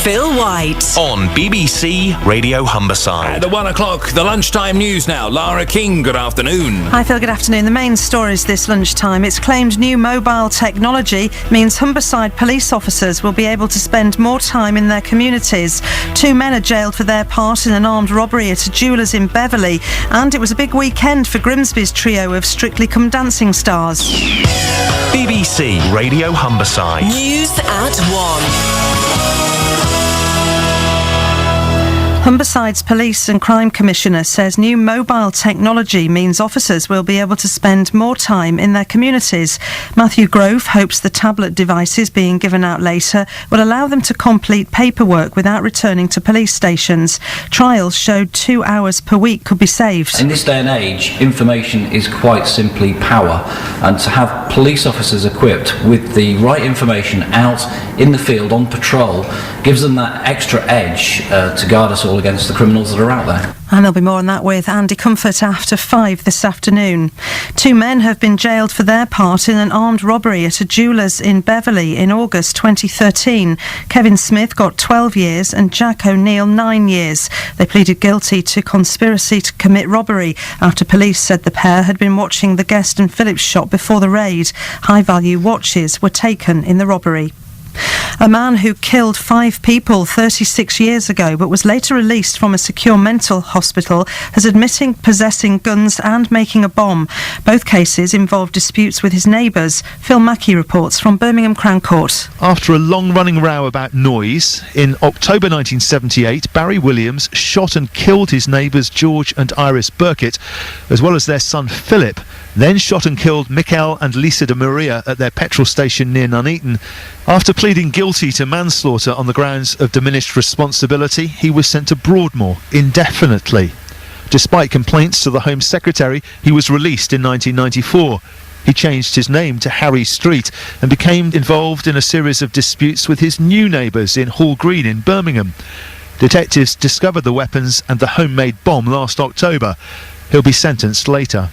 Phil White on BBC Radio Humberside. At 1 o'clock, the lunchtime news now. Lara King, good afternoon. Hi Phil, good afternoon. The main stories this lunchtime. It's claimed new mobile technology means Humberside police officers will be able to spend more time in their communities. 2 men are jailed for their part in an armed robbery at a jeweller's in Beverley, and it was a big weekend for Grimsby's trio of Strictly Come Dancing stars. BBC Radio Humberside. News at 1. Humberside's Police and Crime Commissioner says new mobile technology means officers will be able to spend more time in their communities. Matthew Grove hopes the tablet devices being given out later will allow them to complete paperwork without returning to police stations. Trials showed 2 hours per week could be saved. In this day and age, information is quite simply power, and to have police officers equipped with the right information out in the field on patrol gives them that extra edge to guard us all against the criminals that are out there. And there'll be more on that with Andy Comfort after 5 this afternoon. 2 men have been jailed for their part in an armed robbery at a jeweller's in Beverley in August 2013. Kevin Smith got 12 years and Jack O'Neill 9 years. They pleaded guilty to conspiracy to commit robbery after police said the pair had been watching the Guest and Phillips shop before the raid. High-value watches were taken in the robbery. A man who killed 5 people 36 years ago but was later released from a secure mental hospital has admitted possessing guns and making a bomb. Both cases involved disputes with his neighbours. Phil Mackey reports from Birmingham Crown Court. After a long-running row about noise, in October 1978, Barry Williams shot and killed his neighbours George and Iris Burkett, as well as their son Philip, then shot and killed Michael and Lisa de Maria at their petrol station near Nuneaton. After pleading guilty to manslaughter on the grounds of diminished responsibility, he was sent to Broadmoor indefinitely. Despite complaints to the Home Secretary, he was released in 1994. He changed his name to Harry Street and became involved in a series of disputes with his new neighbours in Hall Green in Birmingham. Detectives discovered the weapons and the homemade bomb last October. He'll be sentenced later.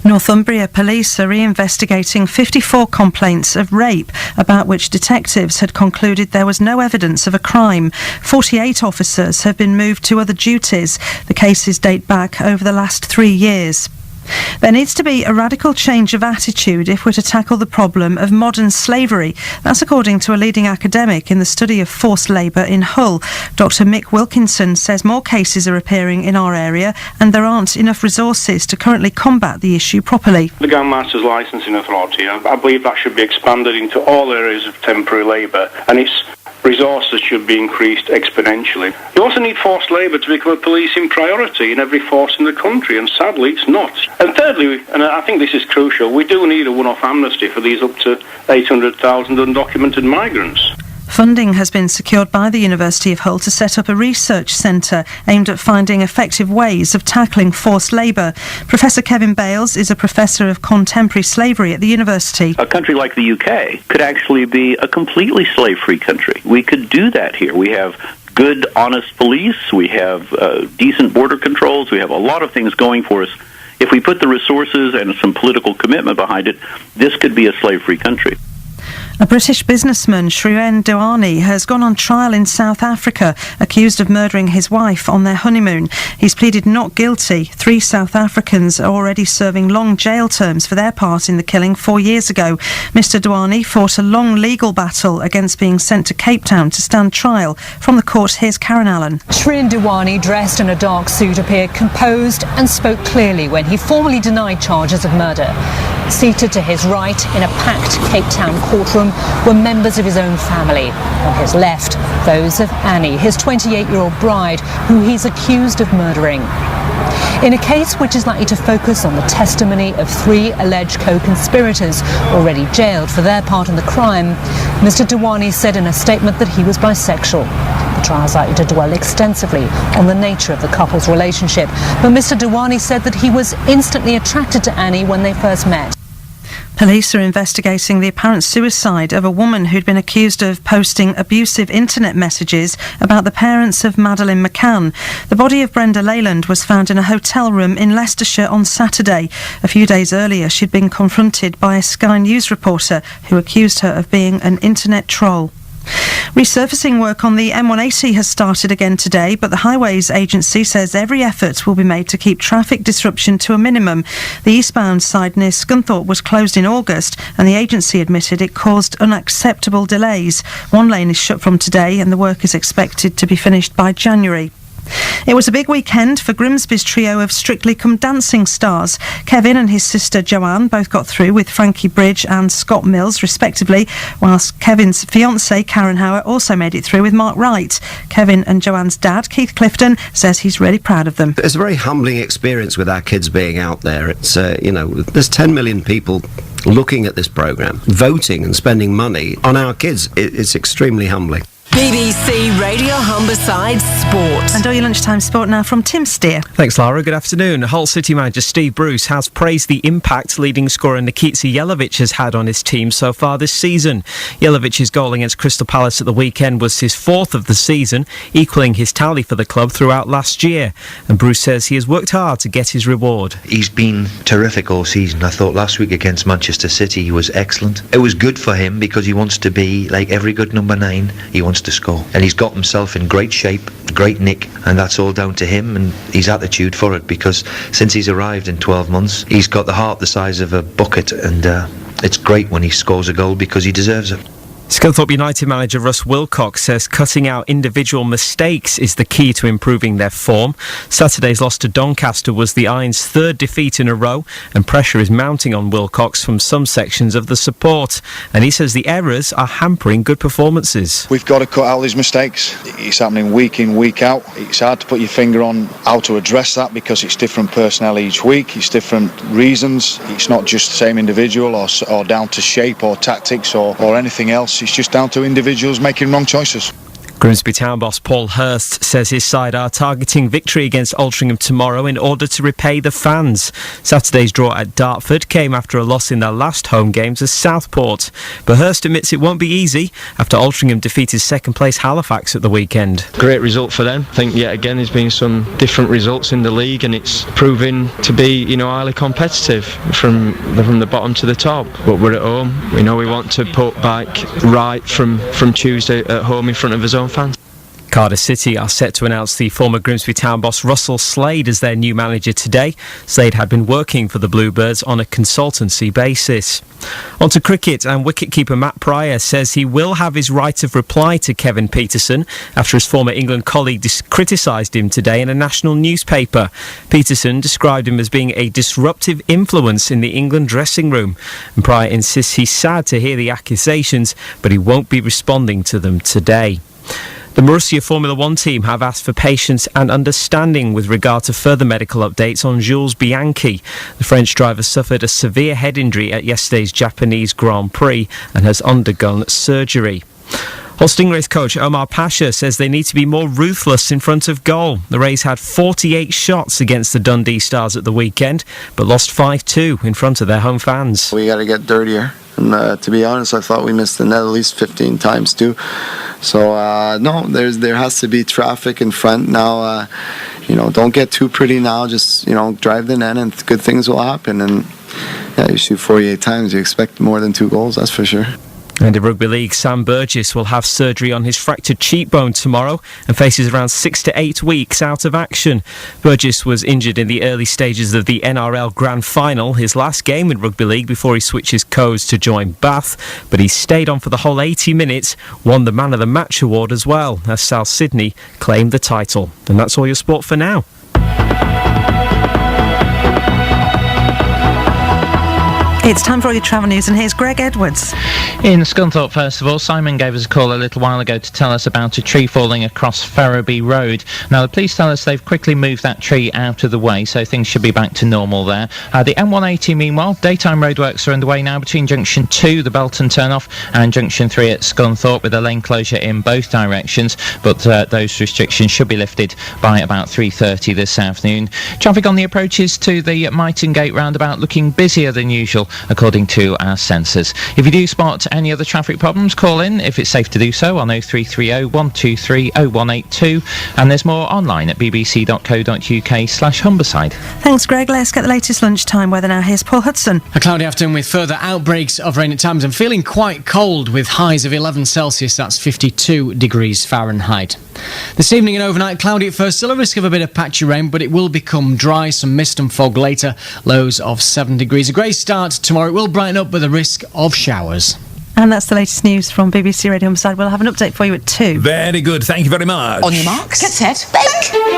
Northumbria police are reinvestigating 54 complaints of rape about which detectives had concluded there was no evidence of a crime. 48 officers have been moved to other duties. The cases date back over the last 3 years. There needs to be a radical change of attitude if we're to tackle the problem of modern slavery. That's according to a leading academic in the study of forced labour in Hull. Dr Mick Wilkinson says more cases are appearing in our area and there aren't enough resources to currently combat the issue properly. The Gang Masters Licensing Authority, I believe that should be expanded into all areas of temporary labour, and its resources should be increased exponentially. You also need forced labour to become a policing priority in every force in the country, and sadly it's not. And thirdly, and I think this is crucial, we do need a one-off amnesty for these up to 800,000 undocumented migrants. Funding has been secured by the University of Hull to set up a research centre aimed at finding effective ways of tackling forced labour. Professor Kevin Bales is a professor of contemporary slavery at the university. A country like the UK could actually be a completely slave-free country. We could do that here. We have good, honest police. We have decent border controls. We have a lot of things going for us. If we put the resources and some political commitment behind it, this could be a slave-free country. A British businessman, Shrien Douani, has gone on trial in South Africa, accused of murdering his wife on their honeymoon. He's pleaded not guilty. 3 South Africans are already serving long jail terms for their part in the killing 4 years ago. Mr Douani fought a long legal battle against being sent to Cape Town to stand trial. From the court, here's Karen Allen. Shrien Douani, dressed in a dark suit, appeared composed and spoke clearly when he formally denied charges of murder. Seated to his right in a packed Cape Town courtroom were members of his own family. On his left, those of Annie, his 28-year-old bride, who he's accused of murdering. In a case which is likely to focus on the testimony of 3 alleged co-conspirators already jailed for their part in the crime, Mr Douani said in a statement that he was bisexual. The trial is likely to dwell extensively on the nature of the couple's relationship, but Mr Douani said that he was instantly attracted to Annie when they first met. Police are investigating the apparent suicide of a woman who'd been accused of posting abusive internet messages about the parents of Madeleine McCann. The body of Brenda Leyland was found in a hotel room in Leicestershire on Saturday. A few days earlier, she'd been confronted by a Sky News reporter who accused her of being an internet troll. Resurfacing work on the M180 has started again today, but the Highways Agency says every effort will be made to keep traffic disruption to a minimum. The eastbound side near Scunthorpe was closed in August, and the agency admitted it caused unacceptable delays. One lane is shut from today, and the work is expected to be finished by January. It was a big weekend for Grimsby's trio of Strictly Come Dancing stars. Kevin and his sister Joanne both got through with Frankie Bridge and Scott Mills, respectively, whilst Kevin's fiancée Karen Howard also made it through with Mark Wright. Kevin and Joanne's dad, Keith Clifton, says he's really proud of them. It's a very humbling experience with our kids being out there. It's, there's 10 million people looking at this programme, voting and spending money on our kids. It's extremely humbling. BBC Radio Humberside Sport. And all your lunchtime sport now from Tim Steer. Thanks, Lara. Good afternoon. Hull City manager Steve Bruce has praised the impact leading scorer Nikita Jelavic has had on his team so far this season. Jelavic's goal against Crystal Palace at the weekend was his fourth of the season, equalling his tally for the club throughout last year. And Bruce says he has worked hard to get his reward. He's been terrific all season. I thought last week against Manchester City he was excellent. It was good for him because he wants to be like every good number 9. He wants to score, and he's got himself in great shape, great nick, and that's all down to him and his attitude for it, because since he's arrived in 12 months he's got the heart the size of a bucket, and it's great when he scores a goal because he deserves it. Scunthorpe United manager Russ Wilcox says cutting out individual mistakes is the key to improving their form. Saturday's loss to Doncaster was the Irons' third defeat in a row, and pressure is mounting on Wilcox from some sections of the support. And he says the errors are hampering good performances. We've got to cut out these mistakes. It's happening week in, week out. It's hard to put your finger on how to address that because it's different personnel each week, it's different reasons. It's not just the same individual or down to shape or tactics or anything else. It's just down to individuals making wrong choices. Grimsby Town boss Paul Hurst says his side are targeting victory against Altrincham tomorrow in order to repay the fans. Saturday's draw at Dartford came after a loss in their last home game to Southport. But Hurst admits it won't be easy after Altrincham defeated second place Halifax at the weekend. Great result for them. I think yet again there's been some different results in the league, and it's proving to be highly competitive from the bottom to the top. But we're at home. We know we want to put back right from Tuesday at home in front of his own fans. Cardiff City are set to announce the former Grimsby Town boss Russell Slade as their new manager today. Slade had been working for the Bluebirds on a consultancy basis. On to cricket, and wicketkeeper Matt Pryor says he will have his right of reply to Kevin Peterson after his former England colleague criticised him today in a national newspaper. Peterson described him as being a disruptive influence in the England dressing room, and Pryor insists he's sad to hear the accusations, but he won't be responding to them today. The Marussia Formula One team have asked for patience and understanding with regard to further medical updates on Jules Bianchi. The French driver suffered a severe head injury at yesterday's Japanese Grand Prix and has undergone surgery. Hull Stingrays coach Omar Pasha says they need to be more ruthless in front of goal. The Rays had 48 shots against the Dundee Stars at the weekend, but lost 5-2 in front of their home fans. We got to get dirtier. And to be honest, I thought we missed the net at least 15 times too. So no, there has to be traffic in front now. Don't get too pretty now. Just drive the net, and good things will happen. And you shoot 48 times, you expect more than 2 goals. That's for sure. And in Rugby League, Sam Burgess will have surgery on his fractured cheekbone tomorrow and faces around 6 to 8 weeks out of action. Burgess was injured in the early stages of the NRL Grand Final, his last game in Rugby League before he switches codes to join Bath. But he stayed on for the whole 80 minutes, won the Man of the Match award as well, as South Sydney claimed the title. And that's all your sport for now. It's time for all your travel news, and here's Greg Edwards. In Scunthorpe, first of all, Simon gave us a call a little while ago to tell us about a tree falling across Ferriby Road. Now, the police tell us they've quickly moved that tree out of the way, so things should be back to normal there. The M180, meanwhile, daytime roadworks are underway now between Junction 2, the Belton turnoff, and Junction 3 at Scunthorpe, with a lane closure in both directions, but those restrictions should be lifted by about 3:30 this afternoon. Traffic on the approaches to the Myton Gate roundabout looking busier than usual according to our sensors. If you do spot any other traffic problems, call in if it's safe to do so on 0330 123 0182, and there's more online at bbc.co.uk/Humberside. Thanks, Greg. Let's get the latest lunchtime weather now. Here's Paul Hudson. A cloudy afternoon with further outbreaks of rain at times and feeling quite cold with highs of 11 Celsius, that's 52 degrees Fahrenheit. This evening and overnight, cloudy at first, still a risk of a bit of patchy rain, but it will become dry, some mist and fog later, lows of 7 degrees. A grey start tomorrow, it will brighten up with a risk of showers. And that's the latest news from BBC Radio Humberside. We'll have an update for you at 2. Very good, thank you very much. On your marks, get set, bake!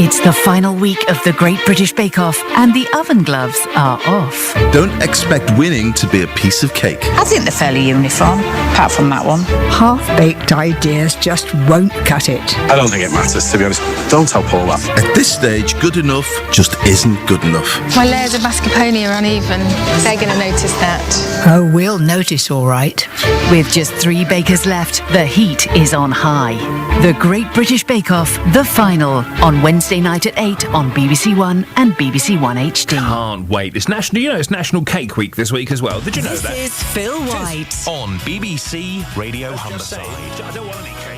It's the final week of the Great British Bake Off, and the oven gloves are off. Don't expect winning to be a piece of cake. I think they're fairly uniform, apart from that one. Half-baked ideas just won't cut it. I don't think it matters, to be honest. Don't tell Paul that. At this stage, good enough just isn't good enough. My layers of mascarpone are uneven. They're going to notice that. Oh, we'll notice, all right. With just 3 bakers left, the heat is on high. The Great British Bake Off, the final, on Wednesday night at 8 on BBC One and BBC One HD. Can't wait. It's National Cake Week this week as well. Did you know that? This is Phil White on BBC Radio Humberside. I don't want any cake.